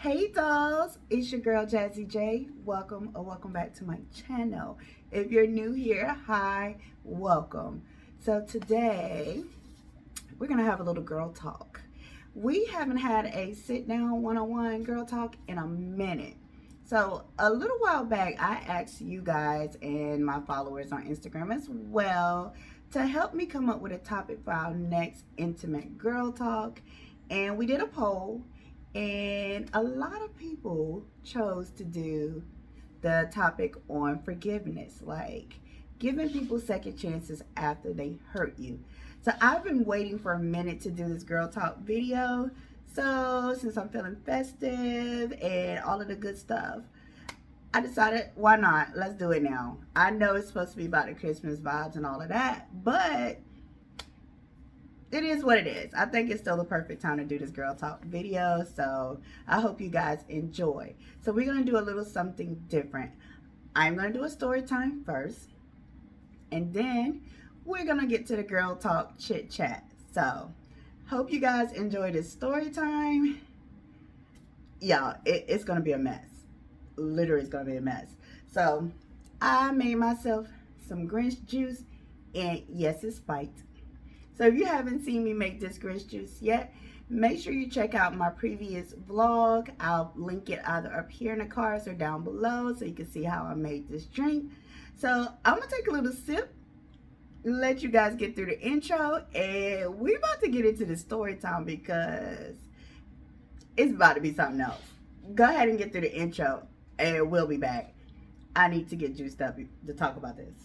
Hey dolls, it's your girl Jazzy J. Welcome back to my channel. If you're new here, hi, welcome. So today we're gonna have a little girl talk. We haven't had a sit down one-on-one girl talk in a minute. So a little while back, I asked you guys and my followers on Instagram as well to help me come up with a topic for our next intimate girl talk. And we did a poll, and a lot of people chose to do the topic on forgiveness, like giving people second chances after they hurt you. So I've been waiting for a minute to do this girl talk video. So since I'm feeling festive and all of the good stuff, I decided, why not? Let's do it now. I know it's supposed to be about the Christmas vibes and all of that, but it is what it is. I think it's still the perfect time to do this girl talk video, so I hope you guys enjoy. So we're going to do a little something different. I'm going to do a story time first, and then we're going to get to the girl talk chit chat. So hope you guys enjoy this story time. Y'all, it's going to be a mess. Literally, it's going to be a mess. So I made myself some Grinch juice, and yes, it's spiked. So if you haven't seen me make this Grinch juice yet, make sure you check out my previous vlog. I'll link it either up here in the cards or down below so you can see how I made this drink. So I'm going to take a little sip, let you guys get through the intro, and we're about to get into the story time because it's about to be something else. Go ahead and get through the intro, and we'll be back. I need to get juiced up to talk about this.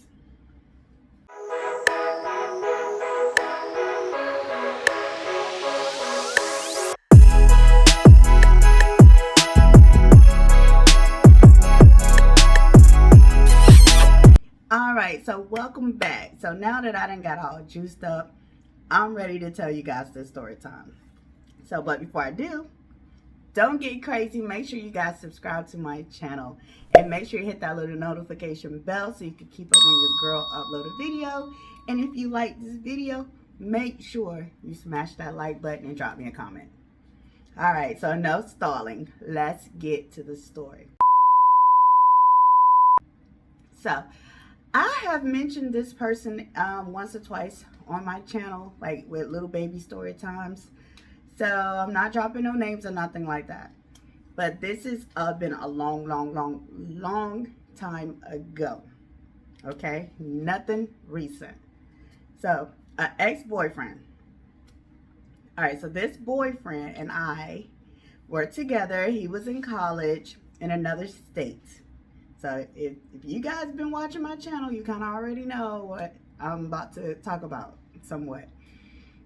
Alright, so welcome back. So now that I done got all juiced up, I'm ready to tell you guys this story time. So, but before I do, don't get crazy. Make sure you guys subscribe to my channel. And make sure you hit that little notification bell so you can keep up when your girl upload a video. And if you like this video, make sure you smash that like button and drop me a comment. Alright, so no stalling. Let's get to the story. So, I have mentioned this person once or twice on my channel, like with little baby story times. So I'm not dropping no names or nothing like that. But this has been a long time ago. Okay? Nothing recent. So, an ex-boyfriend. Alright, so this boyfriend and I were together. He was in college in another state. So if you guys been watching my channel, you kind of already know what I'm about to talk about somewhat.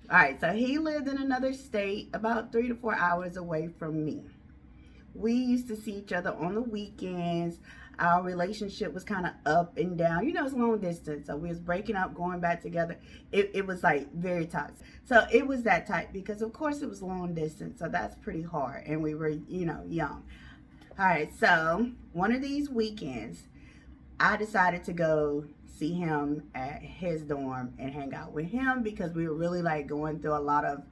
All right, so he lived in another state about 3 to 4 hours away from me. We used to see each other on the weekends. Our relationship was kind of up and down. You know, it's long distance. So we was breaking up, going back together. It was like very toxic. So it was that type because, of course, it was long distance. So that's pretty hard. And we were, you know, young. All right, so one of these weekends, I decided to go see him at his dorm and hang out with him because we were really like going through a lot of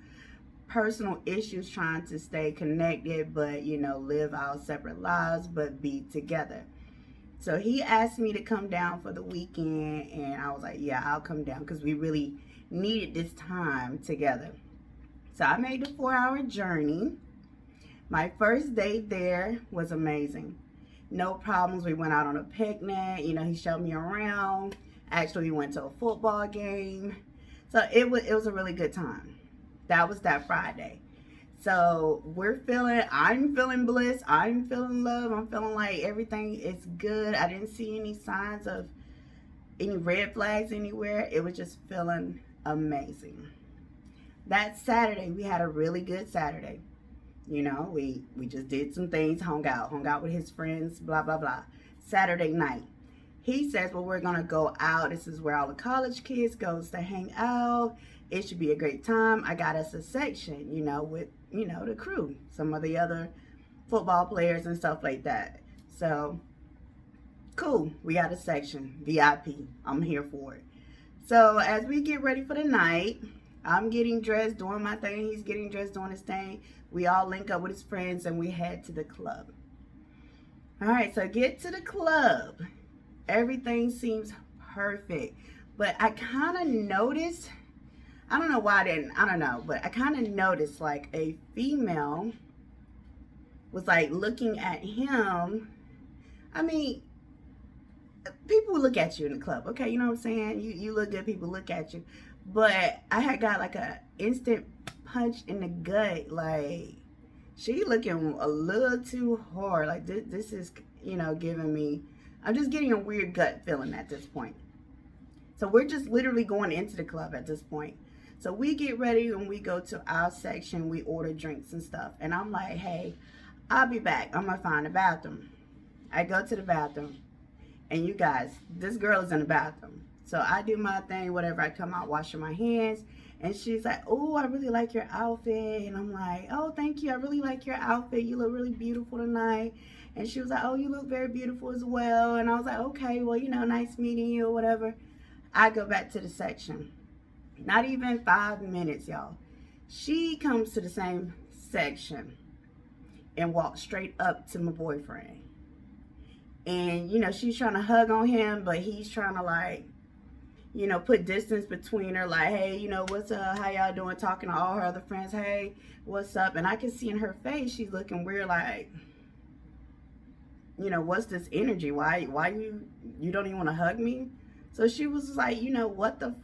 personal issues, trying to stay connected, but, you know, live our separate lives, but be together. So he asked me to come down for the weekend, and I was like, yeah, I'll come down because we really needed this time together. So I made the 4-hour journey. My first date there was amazing. No problems. We went out on a picnic. You know, he showed me around. Actually, we went to a football game. So it was a really good time. That was that Friday. So I'm feeling bliss. I'm feeling love. I'm feeling like everything is good. I didn't see any signs of any red flags anywhere. It was just feeling amazing. That Saturday, we had a really good Saturday. You know, we just did some things, hung out with his friends, blah, blah, blah. Saturday night, he says, well, we're going to go out. This is where all the college kids goes to hang out. It should be a great time. I got us a section, you know, with, you know, the crew, some of the other football players and stuff like that. So, cool. We got a section, VIP. I'm here for it. So, as we get ready for the night, I'm getting dressed, doing my thing. He's getting dressed, doing his thing. We all link up with his friends and we head to the club. All right, so get to the club. Everything seems perfect. But I kind of noticed, I don't know why I didn't, I don't know, but I kind of noticed like a female was like looking at him. I mean, people will look at you in the club, okay? You know what I'm saying? You look good, people look at you. But I had got like a instant punch in the gut. Like, she looking a little too hard. Like, this is, you know, giving me, I'm just getting a weird gut feeling at this point. So we're just literally going into the club at this point. So we get ready and we go to our section. We order drinks and stuff. And I'm like, hey, I'll be back. I'm going to find a bathroom. I go to the bathroom. And you guys, this girl is in the bathroom. So I do my thing, whatever. I come out washing my hands. And she's like, oh, I really like your outfit. And I'm like, oh, thank you. I really like your outfit. You look really beautiful tonight. And she was like, oh, you look very beautiful as well. And I was like, okay, well, you know, nice meeting you or whatever. I go back to the section. Not even 5 minutes, y'all. She comes to the same section and walks straight up to my boyfriend. And, you know, she's trying to hug on him, but he's trying to, like, you know, put distance between her. Like, hey, you know, what's up? How y'all doing? Talking to all her other friends. Hey, what's up? And I can see in her face, she's looking weird, like, you know, what's this energy? Why you don't even want to hug me? So she was like, you know, what the...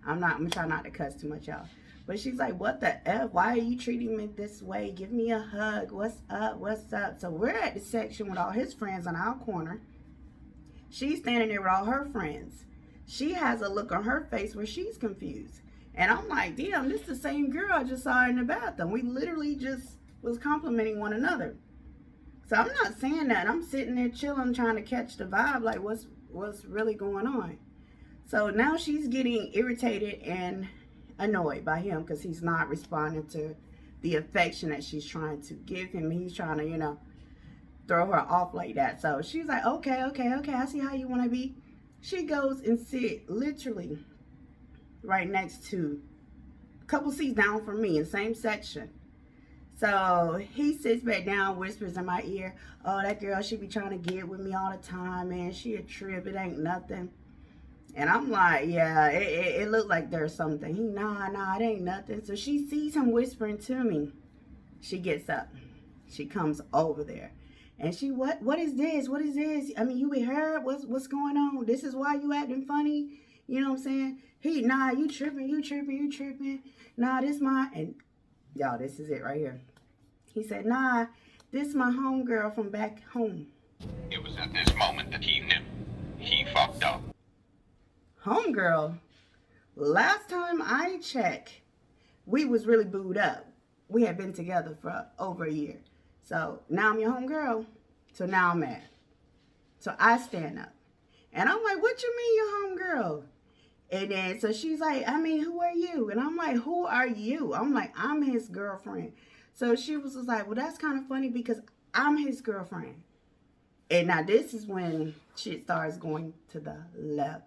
I'm trying not to cuss too much, y'all. But she's like, what the F? Why are you treating me this way? Give me a hug. What's up? What's up? So we're at the section with all his friends on our corner. She's standing there with all her friends. She has a look on her face where she's confused. And I'm like, damn, this is the same girl I just saw in the bathroom. We literally just was complimenting one another. So I'm not saying that. I'm sitting there chilling, trying to catch the vibe, like what's really going on. So now she's getting irritated and annoyed by him because he's not responding to the affection that she's trying to give him. He's trying to, you know, throw her off like that. So she's like, okay, I see how you want to be. She goes and sit literally right next to a couple seats down from me in the same section. So he sits back down, whispers in my ear, oh, that girl, she be trying to get with me all the time, man. She a trip. It ain't nothing. And I'm like, yeah, it looked like there's something. He, nah, it ain't nothing. So she sees him whispering to me. She gets up. She comes over there. And she, what is this? What is this? I mean, you with her? What's going on? This is why you acting funny? You know what I'm saying? He, nah, you tripping. Nah, this my, and y'all, this is it right here. He said, nah, this my homegirl from back home. It was at this moment that he knew. He fucked up. Homegirl, last time I checked, we was really booed up. We had been together for over a year. So now I'm your homegirl. So now I'm mad. So I stand up. And I'm like, what you mean your homegirl? And then so she's like, I mean, who are you? And I'm like, who are you? I'm like, I'm his girlfriend. So she was like, well, that's kind of funny because I'm his girlfriend. And now this is when shit starts going to the left.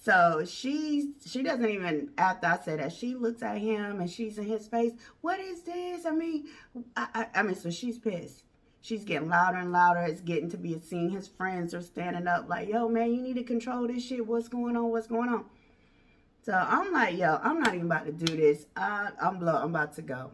So she doesn't even, after I said that, she looks at him and she's in his face. What is this? I mean, so she's pissed. She's getting louder and louder. It's getting to be a scene. His friends are standing up like, yo, man, you need to control this shit. What's going on? So I'm like, yo, I'm not even about to do this. I'm about to go.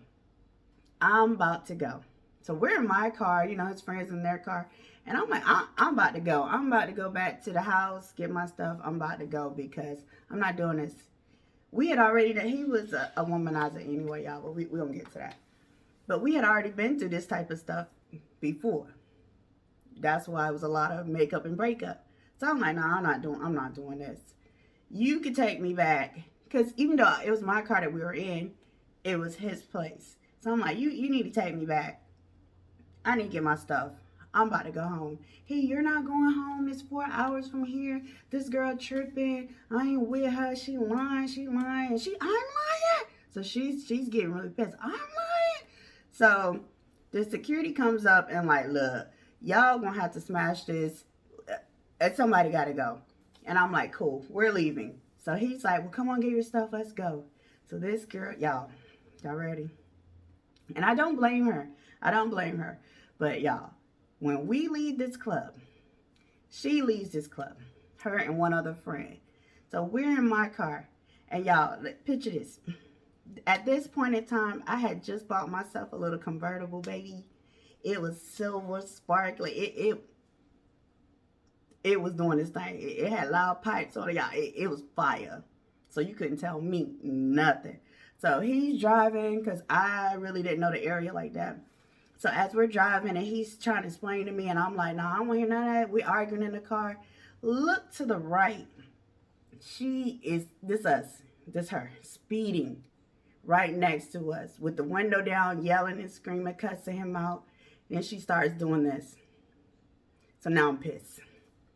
So we're in my car, you know, his friends in their car. And I'm like, I'm about to go. I'm about to go back to the house, get my stuff. I'm about to go because I'm not doing this. We had already, he was a womanizer anyway, y'all, but we don't get to that. But we had already been through this type of stuff before. That's why it was a lot of makeup and breakup. So I'm like, nah, I'm not doing this. You could take me back. Because even though it was my car that we were in, it was his place. So I'm like, you need to take me back. I need to get my stuff. I'm about to go home. Hey, you're not going home. It's 4 hours from here. This girl tripping. I ain't with her. She lying. I'm lying. So she's getting really pissed. I'm lying. So the security comes up and like, look, y'all gonna have to smash this. And somebody gotta go. And I'm like, cool, we're leaving. So he's like, well, come on, get your stuff. Let's go. So this girl, y'all ready? And I don't blame her. I don't blame her. But y'all, when we leave this club, she leaves this club, her and one other friend. So we're in my car. And y'all, picture this. At this point in time, I had just bought myself a little convertible, baby. It was silver, sparkly. It was doing this thing. It had loud pipes on it, y'all. It was fire. So you couldn't tell me nothing. So he's driving because I really didn't know the area like that. So as we're driving and he's trying to explain to me and I'm like, no, I don't want to hear none of that. We're arguing in the car. Look to the right. This her, speeding right next to us with the window down, yelling and screaming, cussing him out. Then she starts doing this. So now I'm pissed.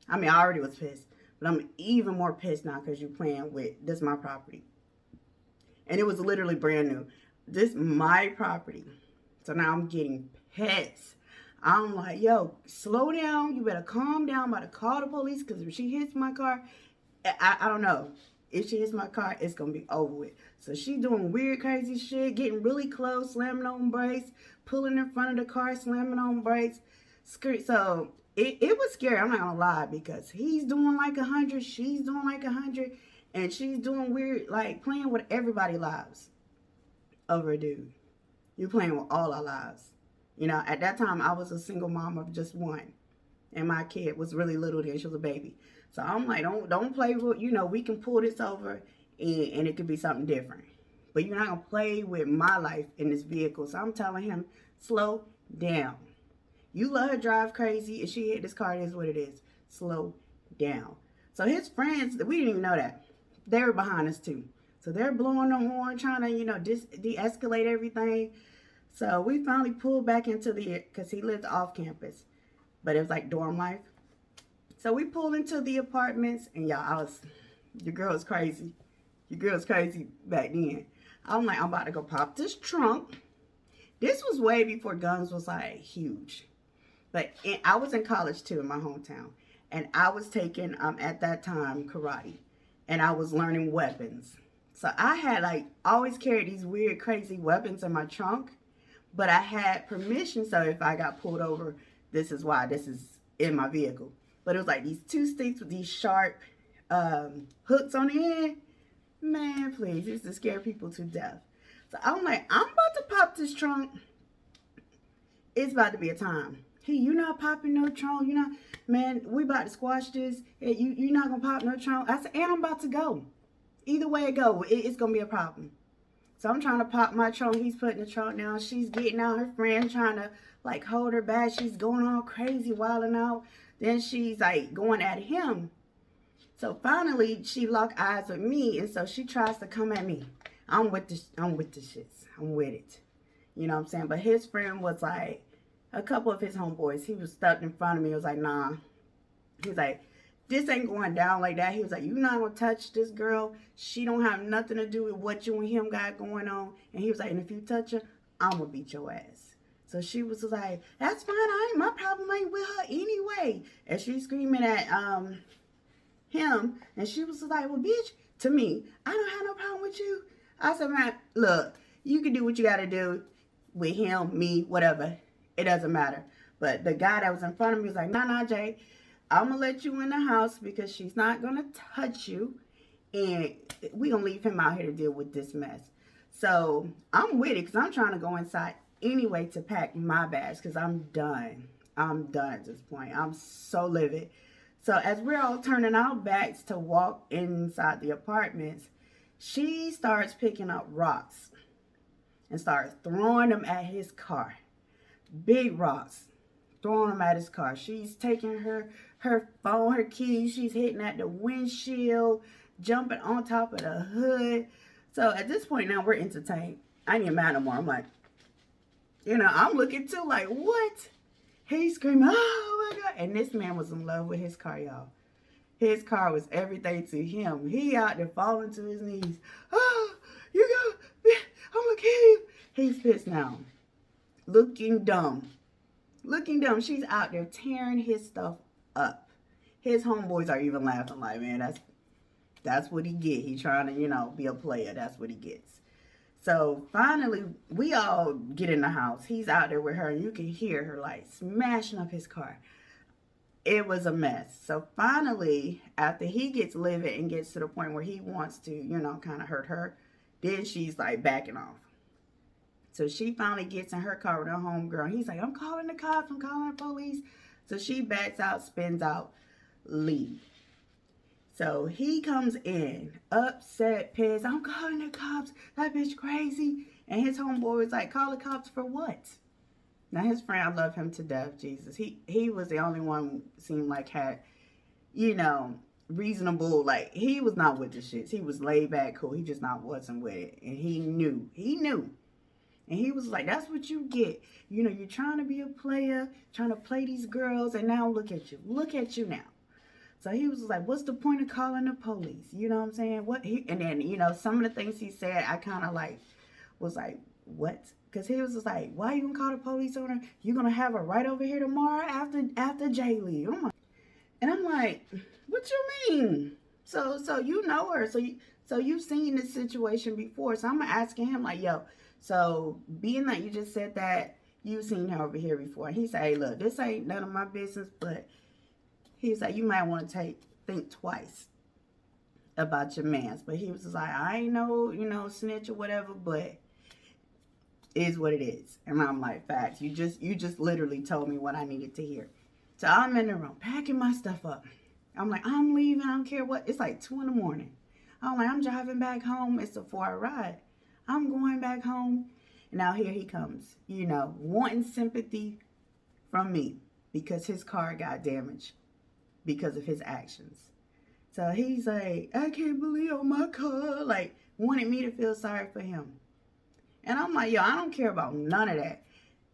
I mean, I already was pissed, but I'm even more pissed now because you're playing with this my property. And it was literally brand new. This my property. So now I'm getting pissed. I'm like, yo, slow down. You better calm down. I'm about to call the police because if she hits my car, I don't know. If she hits my car, it's going to be over with. So she doing weird, crazy shit, getting really close, slamming on brakes, pulling in front of the car, slamming on brakes. So it was scary, I'm not going to lie, because he's doing like 100, she's doing like 100, and she's doing weird, like playing with everybody's lives over a dude. You're playing with all our lives. You know, at that time, I was a single mom of just one. And my kid was really little then. She was a baby. So I'm like, don't play with, you know, we can pull this over and it could be something different. But you're not going to play with my life in this vehicle. So I'm telling him, slow down. You let her drive crazy. If she hit this car, it is what it is. Slow down. So his friends, we didn't even know that. They were behind us too. So they're blowing the horn, trying to, you know, de-escalate everything. So we finally pulled back into because he lived off campus. But it was like dorm life. So we pulled into the apartments, and y'all, your girl was crazy. Your girl was crazy back then. I'm like, I'm about to go pop this trunk. This was way before guns was like huge. But I was in college too in my hometown. And I was taking, at that time, karate. And I was learning weapons. So I had like, always carried these weird, crazy weapons in my trunk. But I had permission, so if I got pulled over, this is why. This is in my vehicle. But it was like these two sticks with these sharp hooks on the end. Man, please. It used to scare people to death. So I'm like, I'm about to pop this trunk. It's about to be a time. Hey, you not popping no trunk. You not, man, we about to squash this. You not going to pop no trunk. I said, and I'm about to go. Either way it go, it's going to be a problem. So I'm trying to pop my trunk. He's putting the trunk down. She's getting out. Her friend trying to like hold her back. She's going all crazy, wilding out. Then she's like going at him. So finally she locked eyes with me, and so she tries to come at me. I'm with the shits. I'm with it. You know what I'm saying? But his friend was like, a couple of his homeboys, he was stuck in front of me. He was like, nah. He was like, this ain't going down like that. He was like, you not gonna touch this girl. She don't have nothing to do with what you and him got going on. And he was like, and if you touch her, I'm gonna beat your ass. So she was like, that's fine. My problem ain't with her anyway. And she's screaming at him. And she was like, well, bitch, to me, I don't have no problem with you. I said, man, look, you can do what you got to do with him, me, whatever. It doesn't matter. But the guy that was in front of me was like, nah, Jay, I'm going to let you in the house because she's not going to touch you. And we going to leave him out here to deal with this mess. So I'm with it because I'm trying to go inside anyway to pack my bags because I'm done. I'm done at this point. I'm so livid. So as we're all turning our backs to walk inside the apartments, she starts picking up rocks and starts throwing them at his car. Big rocks. Throwing them at his car. She's taking her phone, her keys. She's hitting at the windshield, jumping on top of the hood. So at this point now, we're entertained. I ain't even mad no more. I'm like, you know, I'm looking too like, what? He's screaming, oh my God. And this man was in love with his car, y'all. His car was everything to him. He out there falling to his knees. Oh, you go, I'm gonna kill you. He's pissed now. Looking dumb. Looking dumb. She's out there tearing his stuff up. His homeboys are even laughing like, man, that's what he get. He trying to, you know, be a player. That's what he gets. So finally, we all get in the house. He's out there with her, and you can hear her like smashing up his car. It was a mess. So finally, after he gets livid and gets to the point where he wants to, kind of hurt her, then she's like backing off. So she finally gets in her car with her homegirl. He's like, I'm calling the cops. I'm calling the police. So she backs out, spins out, leave. So he comes in, upset, pissed. I'm calling the cops. That bitch crazy. And his homeboy was like, call the cops for what? Now his friend, I love him to death, Jesus. He was the only one who seemed like had, reasonable, like, he was not with the shits. He was laid back, cool. He just not wasn't with it. And he knew. And he was like, that's what you get. You're trying to be a player, trying to play these girls, and now look at you. Look at you now. So he was like, what's the point of calling the police? You know what I'm saying? And then, some of the things he said, I kind of like, was like, what? Because he was just like, why you going to call the police on her? You going to have her right over here tomorrow after Jay leave. And I'm like, what you mean? So you know her. So you've seen this situation before. So I'm asking him like, yo, so being that you just said that, you've seen her over here before. And he said, hey, look, this ain't none of my business, but he's like, you might want to think twice about your mans. But he was just like, I ain't no, snitch or whatever, but it is what it is. And I'm like, facts. You just literally told me what I needed to hear. So I'm in the room packing my stuff up. I'm like, I'm leaving. I don't care what. It's like 2 a.m. I'm like, I'm driving back home. It's a 4-hour ride. I'm going back home. And now here he comes, wanting sympathy from me because his car got damaged because of his actions. So he's like, I can't believe on my car, like wanted me to feel sorry for him. And I'm like, yo, I don't care about none of that.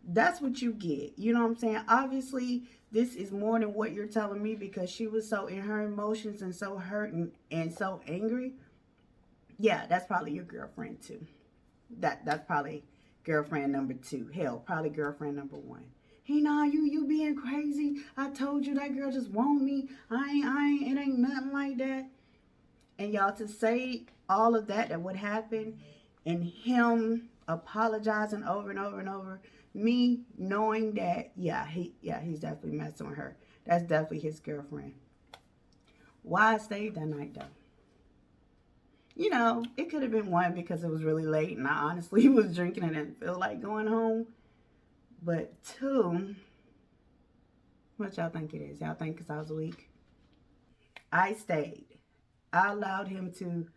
That's what you get. You know what I'm saying? Obviously, this is more than what you're telling me because she was so in her emotions and so hurt and so angry. Yeah, that's probably your girlfriend too. That's probably girlfriend number 2. Hell, probably girlfriend number 1. Hey, nah, you being crazy. I told you that girl just want me. I ain't, it ain't nothing like that. And y'all, to say all of that would happen and him apologizing over and over and over, me knowing that, he's definitely messing with her. That's definitely his girlfriend. Why I stayed that night, though? It could have been 1 because it was really late and I honestly was drinking and didn't feel like going home. But 2, what y'all think it is? Y'all think because I was weak? I stayed. I allowed him to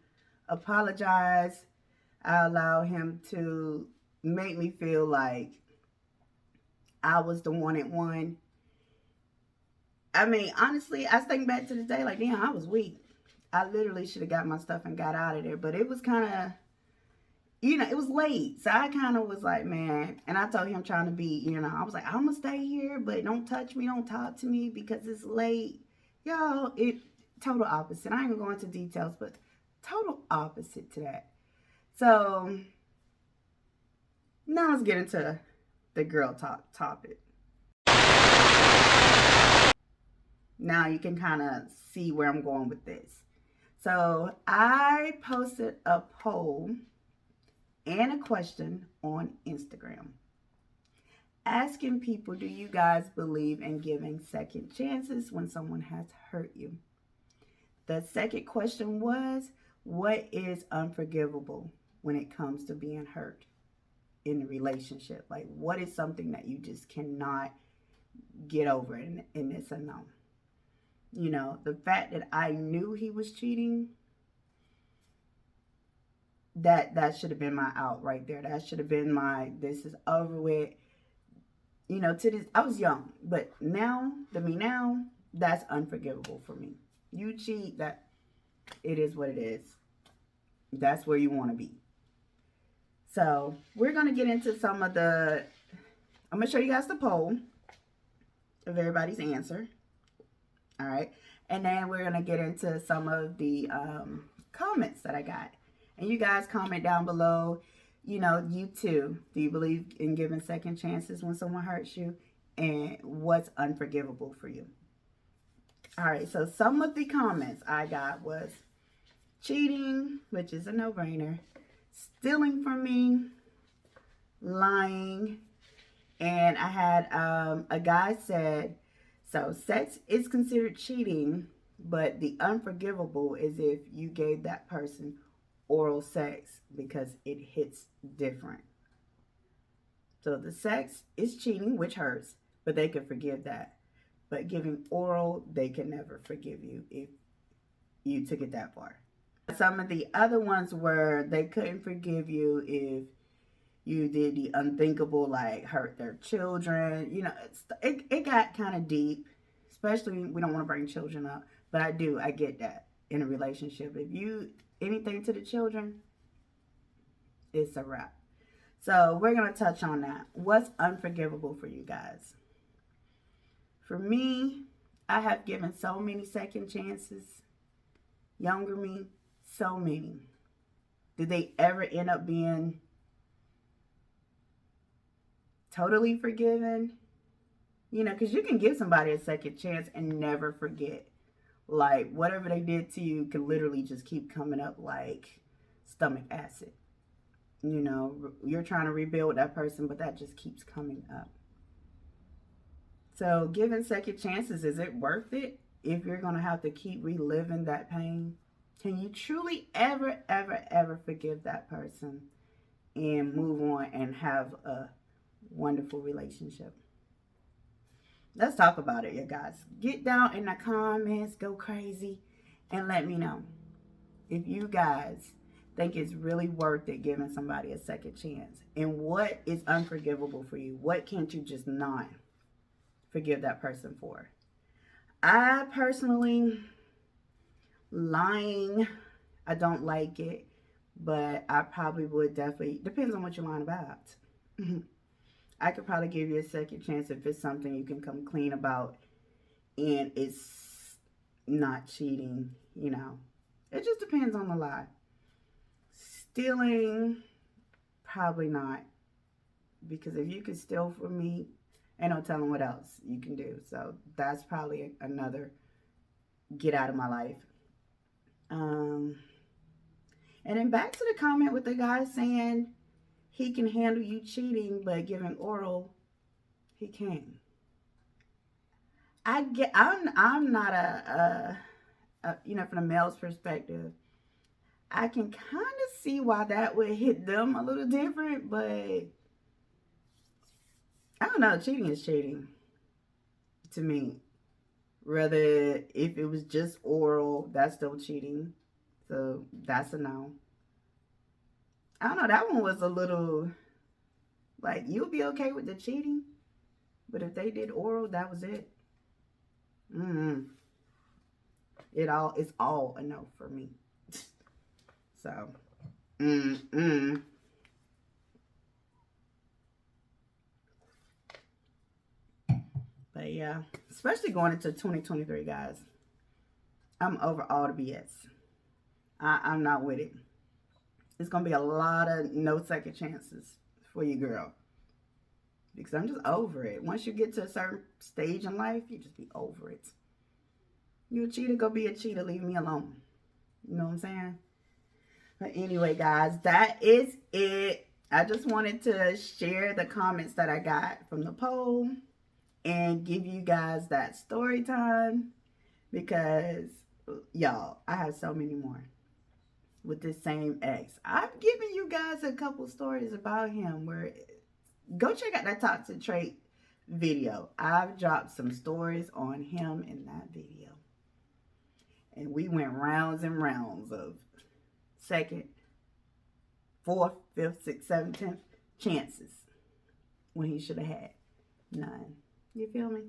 apologize. I allowed him to make me feel like I was the wanted one. I mean, honestly, I think back to the day like, damn, I was weak. I literally should have got my stuff and got out of there. But it was kind of, it was late. So I kind of was like, man. And I told him trying to be, I was like, I'm going to stay here. But don't touch me. Don't talk to me because it's late. Y'all, total opposite. I ain't going to go into details. But total opposite to that. So now let's get into the girl talk topic. Now you can kind of see where I'm going with this. So I posted a poll and a question on Instagram asking people, do you guys believe in giving second chances when someone has hurt you? The second question was, what is unforgivable when it comes to being hurt in a relationship? Like, what is something that you just cannot get over and it's a no? The fact that I knew he was cheating, that should have been my out right there. That should have been my, this is over with. To this, I was young, but now, that's unforgivable for me. You cheat, that it is what it is. That's where you want to be. So we're going to get into some of I'm going to show you guys the poll of everybody's answer. All right. And then we're going to get into some of the comments that I got. And you guys comment down below, you too. Do you believe in giving second chances when someone hurts you? And what's unforgivable for you? All right. So some of the comments I got was cheating, which is a no-brainer. stealing from me, lying, and I had a guy said, so sex is considered cheating, but the unforgivable is if you gave that person oral sex because it hits different. So the sex is cheating, which hurts, but they can forgive that. But giving oral, they can never forgive you if you took it that far. Some of the other ones were they couldn't forgive you if you did the unthinkable, like hurt their children. You know, it got kind of deep, especially we don't want to bring children up. But I get that in a relationship. If you anything to the children, it's a wrap. So we're going to touch on that. What's unforgivable for you guys? For me, I have given so many second chances. Younger me, so many. Did they ever end up being totally forgiven? You know, because you can give somebody a second chance and never forget. Like, whatever they did to you can literally just keep coming up like stomach acid. You know, you're trying to rebuild that person, but that just keeps coming up. So, giving second chances, is it worth it if you're going to have to keep reliving that pain? Can you truly ever, ever, ever forgive that person and move on and have a wonderful relationship? Let's talk about it, you guys. Get down in the comments, go crazy, and let me know if you guys think it's really worth it giving somebody a second chance. And what is unforgivable for you? What can't you just not forgive that person for? I personally, lying, I don't like it, but I probably would definitely, depends on what you're lying about. I could probably give you a second chance if it's something you can come clean about and it's not cheating, you know. It just depends on the lie. Stealing, probably not. Because if you can steal from me, ain't no telling what else you can do. So that's probably another get out of my life. And then back to the comment with the guy saying he can handle you cheating, but giving oral, he can't. I'm not a you know, from the male's perspective, I can kind of see why that would hit them a little different, but I don't know. Cheating is cheating to me. Whether if it was just oral, that's still cheating. So that's a no. I don't know. That one was a little like, you'll be okay with the cheating, but if they did oral, that was it. It's all a no for me. So, But yeah, especially going into 2023, guys. I'm over all the BS. I'm not with it. It's going to be a lot of no second chances for you, girl. Because I'm just over it. Once you get to a certain stage in life, you just be over it. You a cheater, go be a cheater. Leave me alone. You know what I'm saying? But anyway, guys, that is it. I just wanted to share the comments that I got from the poll and give you guys that story time. Because, y'all, I have so many more with this same ex. I've given you guys a couple stories about him where, go check out that toxic trait video. I've dropped some stories on him in that video. And we went rounds and rounds of second, fourth, fifth, sixth, seventh, 10th chances when he should have had none. You feel me?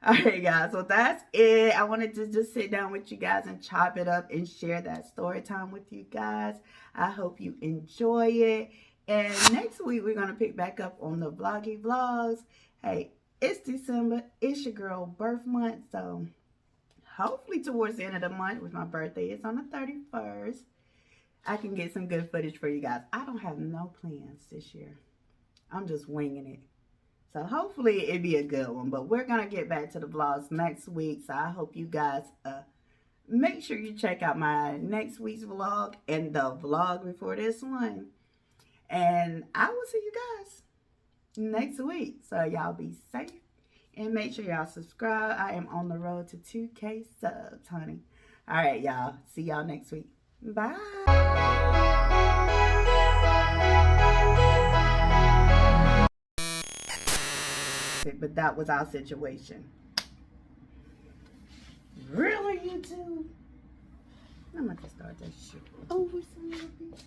All right, guys. So that's it. I wanted to just sit down with you guys and chop it up and share that story time with you guys. I hope you enjoy it. And next week, we're going to pick back up on the vloggy vlogs. Hey, it's December. It's your girl birth month. So hopefully towards the end of the month, with my birthday is on the 31st, I can get some good footage for you guys. I don't have no plans this year. I'm just winging it. So hopefully it'll be a good one. But we're going to get back to the vlogs next week. So I hope you guys make sure you check out my next week's vlog and the vlog before this one. And I will see you guys next week. So y'all be safe. And make sure y'all subscribe. I am on the road to 2K subs, honey. All right, y'all. See y'all next week. Bye. But that was our situation. Really, YouTube? I'm going to start that shit over some little bit.